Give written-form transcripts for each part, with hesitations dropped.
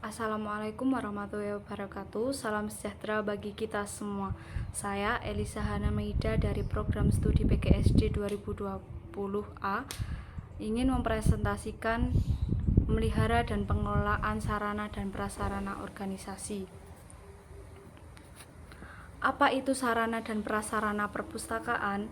Assalamualaikum warahmatullahi wabarakatuh. Salam sejahtera bagi kita semua. Saya Elisa Hana Maida dari program studi PGSD 2020A ingin mempresentasikan memelihara dan pengelolaan sarana dan prasarana organisasi. Apa itu sarana dan prasarana perpustakaan?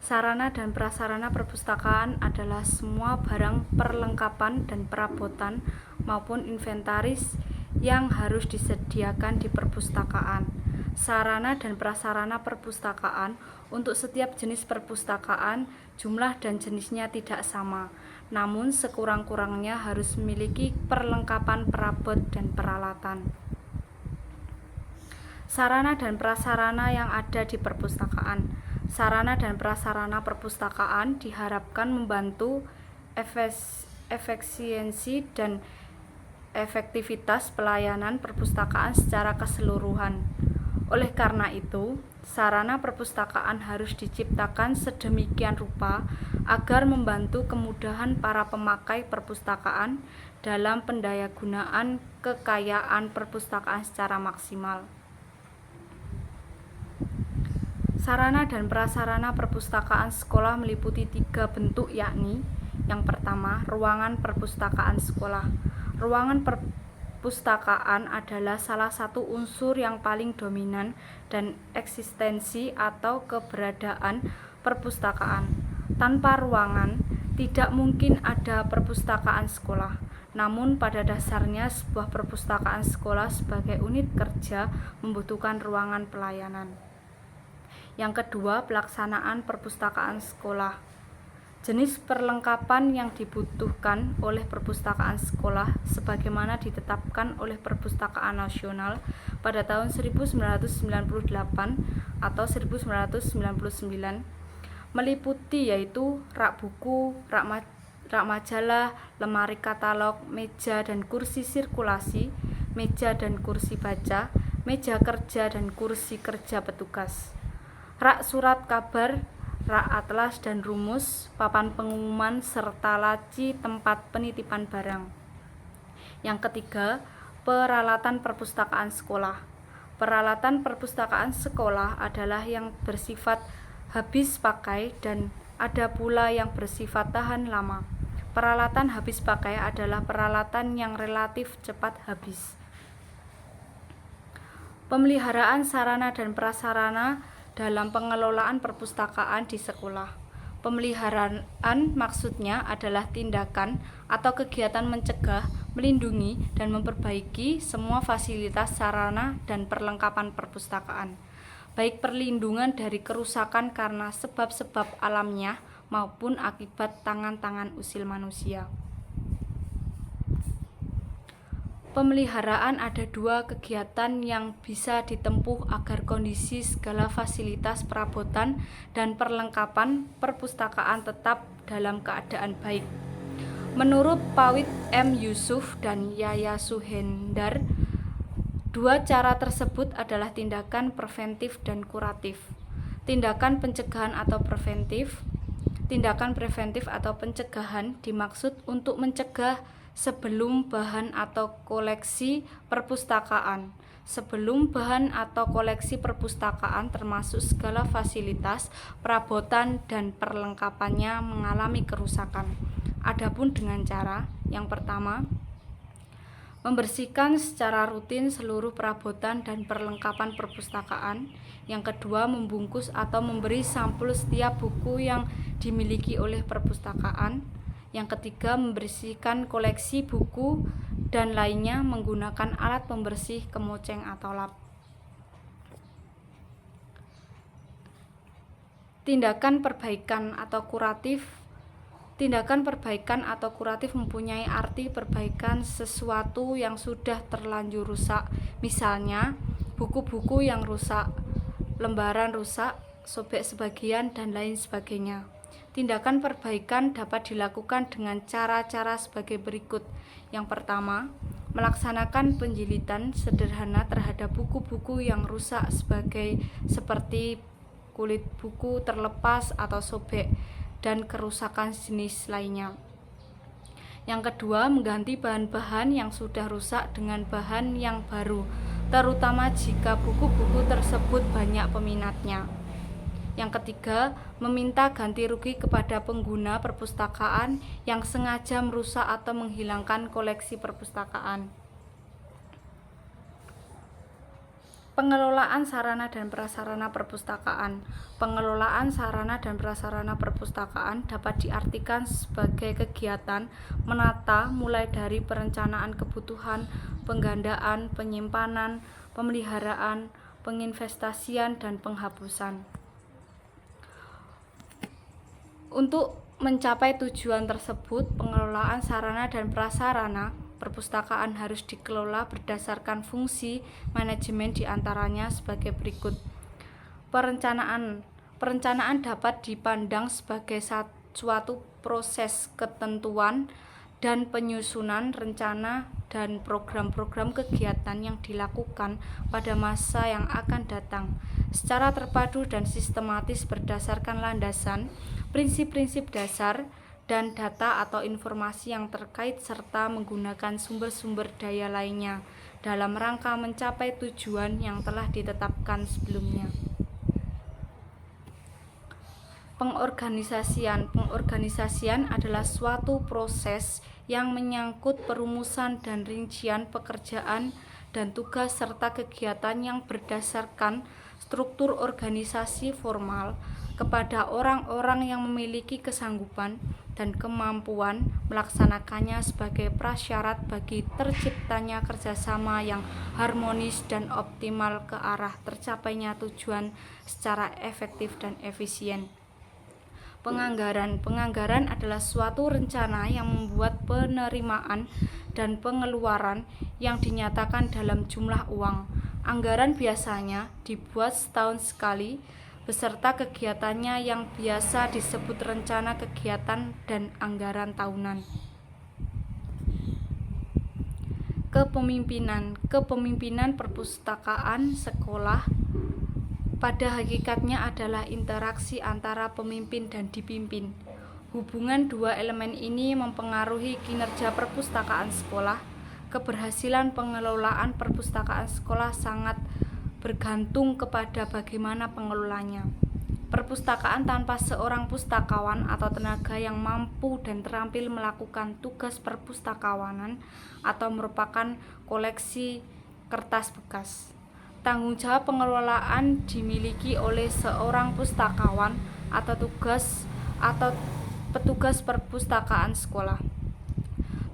Sarana dan prasarana perpustakaan adalah semua barang perlengkapan dan perabotan maupun inventaris yang harus disediakan di perpustakaan. Sarana dan prasarana perpustakaan untuk setiap jenis perpustakaan, jumlah dan jenisnya tidak sama, namun sekurang-kurangnya harus memiliki perlengkapan perabot dan peralatan. Sarana dan prasarana yang ada di perpustakaan. Sarana dan prasarana perpustakaan diharapkan membantu efisiensi dan efektivitas pelayanan perpustakaan secara keseluruhan. Oleh karena itu, sarana perpustakaan harus diciptakan sedemikian rupa agar membantu kemudahan para pemakai perpustakaan dalam pendayagunaan kekayaan perpustakaan secara maksimal. Sarana dan prasarana perpustakaan sekolah meliputi 3 bentuk, yakni yang pertama, ruangan perpustakaan sekolah. Ruangan perpustakaan adalah salah satu unsur yang paling dominan dan eksistensi atau keberadaan perpustakaan. Tanpa ruangan, tidak mungkin ada perpustakaan sekolah. Namun pada dasarnya sebuah perpustakaan sekolah sebagai unit kerja membutuhkan ruangan pelayanan. Yang kedua, pelaksanaan perpustakaan sekolah. Jenis perlengkapan yang dibutuhkan oleh perpustakaan sekolah sebagaimana ditetapkan oleh Perpustakaan Nasional pada tahun 1998 atau 1999 meliputi yaitu rak buku, rak majalah, lemari katalog, meja dan kursi sirkulasi, meja dan kursi baca, meja kerja dan kursi kerja petugas, rak surat kabar, rak atlas dan rumus, papan pengumuman, serta laci tempat penitipan barang. Yang ketiga, peralatan perpustakaan sekolah. Peralatan perpustakaan sekolah adalah yang bersifat habis pakai dan ada pula yang bersifat tahan lama. Peralatan habis pakai adalah peralatan yang relatif cepat habis. Pemeliharaan sarana dan prasarana dalam pengelolaan perpustakaan di sekolah. Pemeliharaan maksudnya adalah tindakan atau kegiatan mencegah, melindungi, dan memperbaiki semua fasilitas sarana dan perlengkapan perpustakaan, baik perlindungan dari kerusakan karena sebab-sebab alamnya maupun akibat tangan-tangan usil manusia. Pemeliharaan ada 2 kegiatan yang bisa ditempuh agar kondisi segala fasilitas perabotan dan perlengkapan perpustakaan tetap dalam keadaan baik. Menurut Pawit M. Yusuf dan Yaya Suhendar, 2 cara tersebut adalah tindakan preventif dan kuratif. Tindakan pencegahan atau preventif. Tindakan preventif atau pencegahan dimaksud untuk mencegah sebelum bahan atau koleksi perpustakaan. Sebelum bahan atau koleksi perpustakaan termasuk segala fasilitas, perabotan, dan perlengkapannya mengalami kerusakan. Adapun dengan cara, yang pertama, membersihkan secara rutin seluruh perabotan dan perlengkapan perpustakaan. Yang kedua, membungkus atau memberi sampul setiap buku yang dimiliki oleh perpustakaan. Yang ketiga, membersihkan koleksi buku dan lainnya menggunakan alat pembersih kemoceng atau lap. Tindakan perbaikan atau kuratif. Tindakan perbaikan atau kuratif mempunyai arti perbaikan sesuatu yang sudah terlanjur rusak, misalnya buku-buku yang rusak, lembaran rusak, sobek sebagian, dan lain sebagainya. Tindakan perbaikan dapat dilakukan dengan cara-cara sebagai berikut. Yang pertama, melaksanakan penjilitan sederhana terhadap buku-buku yang rusak seperti kulit buku terlepas atau sobek dan kerusakan jenis lainnya. Yang kedua, mengganti bahan-bahan yang sudah rusak dengan bahan yang baru, terutama jika buku-buku tersebut banyak peminatnya. Yang ketiga, meminta ganti rugi kepada pengguna perpustakaan yang sengaja merusak atau menghilangkan koleksi perpustakaan. Pengelolaan sarana dan prasarana perpustakaan. Pengelolaan sarana dan prasarana perpustakaan dapat diartikan sebagai kegiatan menata mulai dari perencanaan kebutuhan, penggandaan, penyimpanan, pemeliharaan, penginvestasian, dan penghapusan. Untuk mencapai tujuan tersebut, pengelolaan sarana dan prasarana perpustakaan harus dikelola berdasarkan fungsi manajemen diantaranya sebagai berikut. Perencanaan dapat dipandang sebagai suatu proses ketentuan dan penyusunan rencana dan program-program kegiatan yang dilakukan pada masa yang akan datang secara terpadu dan sistematis berdasarkan landasan, prinsip-prinsip dasar, dan data atau informasi yang terkait serta menggunakan sumber-sumber daya lainnya dalam rangka mencapai tujuan yang telah ditetapkan sebelumnya. Pengorganisasian adalah suatu proses yang menyangkut perumusan dan rincian pekerjaan dan tugas serta kegiatan yang berdasarkan struktur organisasi formal kepada orang-orang yang memiliki kesanggupan dan kemampuan melaksanakannya sebagai prasyarat bagi terciptanya kerjasama yang harmonis dan optimal ke arah tercapainya tujuan secara efektif dan efisien. Penganggaran adalah suatu rencana yang membuat penerimaan dan pengeluaran yang dinyatakan dalam jumlah uang. Anggaran biasanya dibuat setahun sekali beserta kegiatannya yang biasa disebut rencana kegiatan dan anggaran tahunan. Kepemimpinan perpustakaan sekolah pada hakikatnya adalah interaksi antara pemimpin dan dipimpin. Hubungan dua elemen ini mempengaruhi kinerja perpustakaan sekolah. Keberhasilan pengelolaan perpustakaan sekolah sangat bergantung kepada bagaimana pengelolanya. Perpustakaan tanpa seorang pustakawan atau tenaga yang mampu dan terampil melakukan tugas perpustakawanan atau merupakan koleksi kertas bekas. Tanggung jawab pengelolaan dimiliki oleh seorang pustakawan atau petugas perpustakaan sekolah.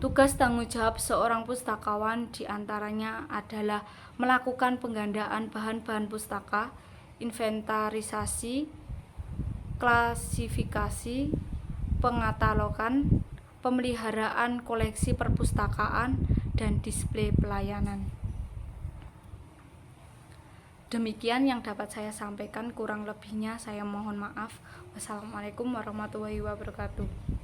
Tugas tanggung jawab seorang pustakawan diantaranya adalah melakukan penggandaan bahan-bahan pustaka, inventarisasi, klasifikasi, pengatalogan, pemeliharaan koleksi perpustakaan, dan displai pelayanan. Demikian yang dapat saya sampaikan, kurang lebihnya saya mohon maaf. Wassalamualaikum warahmatullahi wabarakatuh.